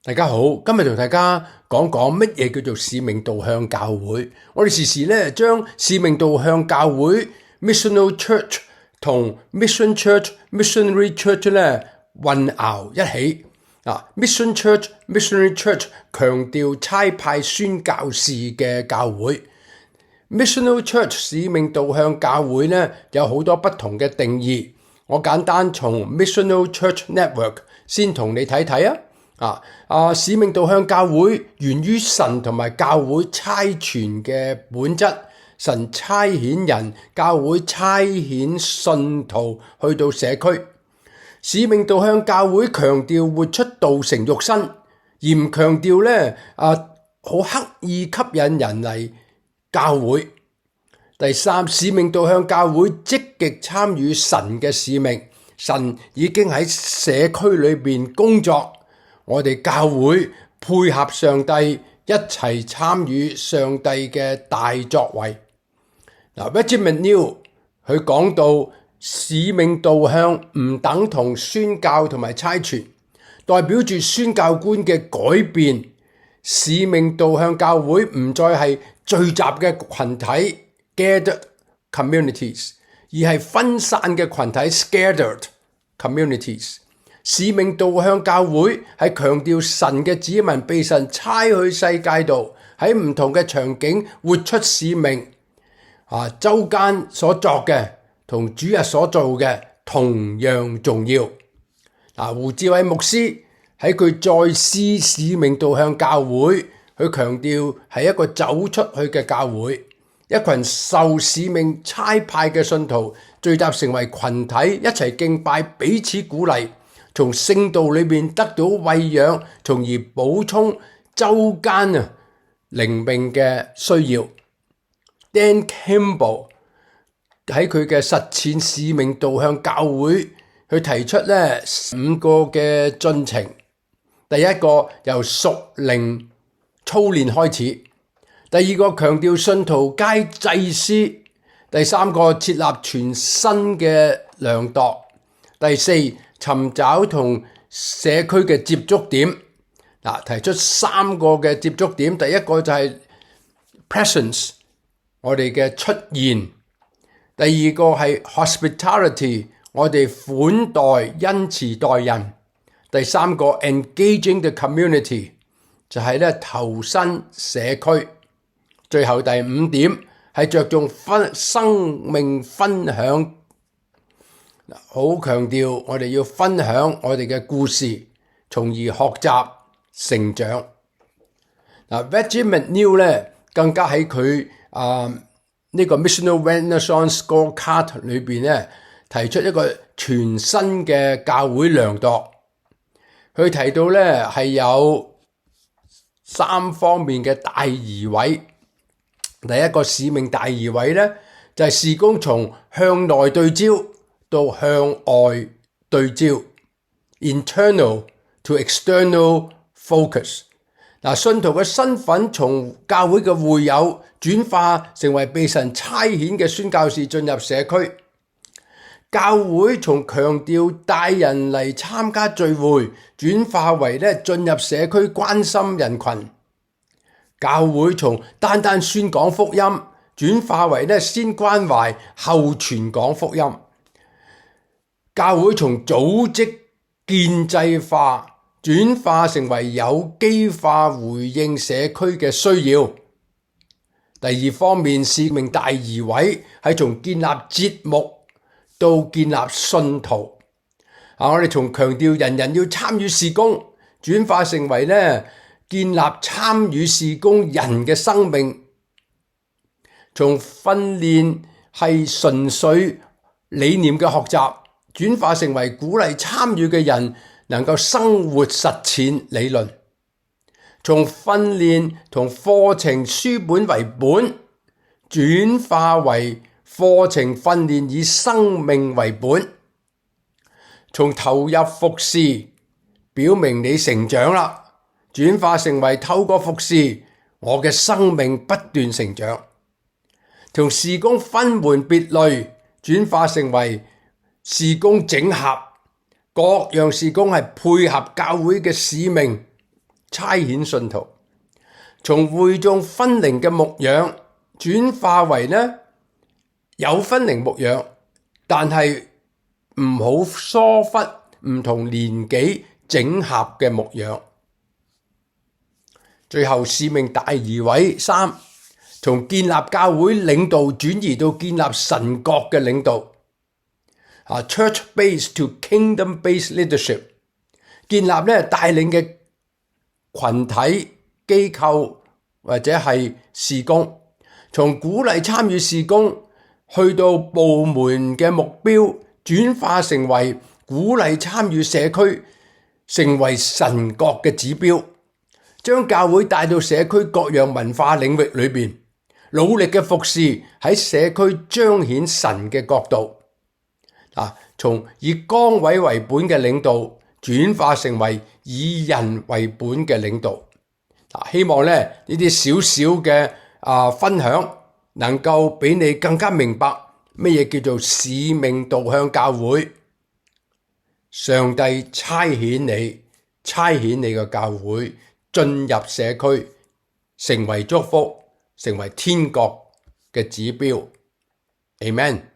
大家好，今日同大家講講乜嘢叫做使命導向教會。我哋時時咧將使命導向教會 missional church 同 mission church、missionary church 咧混淆一起。mission church、missionary church 強調差派宣教士嘅教會。missional church 使命導向教會咧有好多不同嘅定義。我簡單從 missional church network 先同你睇睇使命導向教會源於神同埋教會差傳嘅本質，神差遣人，教會差遣信徒去到社區。使命導向教會強調活出道成肉身，而唔強調咧好刻意吸引人嚟教會。第三，使命導向教會積極參與神嘅使命，神已經喺社區裏邊工作。我哋教會配合上帝一齊參與上帝嘅大作為。Reggie McNew 佢講到使命導向唔等同宣教同埋差傳，代表住宣教觀嘅改變。使命導向教會唔再係聚集嘅群體 gathered communities， 而係分散嘅群體 scattered communities。使命導向教會係強調神嘅子民被神差去世界度，喺唔同嘅場景活出使命。週間所作嘅同主日所做嘅同樣重要。胡志偉牧師喺佢再思使命導向教會，佢強調係一個走出去嘅教會，一群受使命差派嘅信徒聚集成為群體，一齊敬拜，彼此鼓勵。從聖道裏面得到餵養，從而補充週間靈命嘅需要。Dan Campbell 喺佢嘅實踐使命導向教會，佢提出咧5個嘅進程。第一個由屬靈操練開始，第二個強調信徒皆祭司，第三個設立全新嘅量度，第四尋找同社區嘅接觸點。提出3個嘅接觸點，第一個就係 presence， 我哋嘅出現；第二個係 hospitality， 我哋款待恩慈待人；第三個 engaging the community， 就係咧投身社區；最後第5點係着重生命分享。好強調我哋要分享我哋嘅故事，從而學習成長。Reggie McNew 咧更加喺佢呢個 Missional Renaissance Scorecard 裏邊咧提出一個全新嘅教會量度。佢提到咧係有3方面嘅大移位。第一個使命大移位咧就係事工從向內對焦到向外對焦 ，internal to external focus。信徒嘅身份從教會嘅會友轉化成為被神差遣嘅宣教士進入社區。教會從強調帶人嚟參加聚會，轉化為進入社區關心人群。教會從單單宣講福音，轉化為先關懷後傳講福音。教會從組織建制化轉化成為有機化回應社區嘅需要。第二方面，使命大移位係從建立節目到建立信徒。我哋從強調人人要參與事工，轉化成為建立參與事工人嘅生命。從訓練係純粹理念嘅學習，轉化成為鼓勵參與嘅人能夠生活實踐理論。從訓練同課程書本為本，轉化為課程訓練以生命為本。從投入服事，表明你成長啦，轉化成為透過服事，我嘅生命不斷成長。從事工分門別類，轉化成為事工整合，各樣事工係配合教會嘅使命，差遣信徒，從會眾分齡嘅牧養轉化為呢有分齡牧養，但係唔好疏忽唔同年紀整合嘅牧養。最後使命大而為3，從建立教會領導轉移到建立神國嘅領導。Church-based to kingdom-based leadership， 建立咧帶領嘅群體機構或者係事工，從鼓勵參與事工去到部門嘅目標轉化成為鼓勵參與社區，成為神國嘅指標，將教會帶到社區各樣文化領域裏邊，努力嘅服侍喺社區彰顯神嘅國度。從以崗位為本嘅領導轉化成為以人為本嘅領導。希望呢啲少少嘅分享能夠俾你更加明白乜嘢叫做使命導向教會。上帝差遣你嘅教會進入社區，成為祝福，成為天國嘅指標。Amen。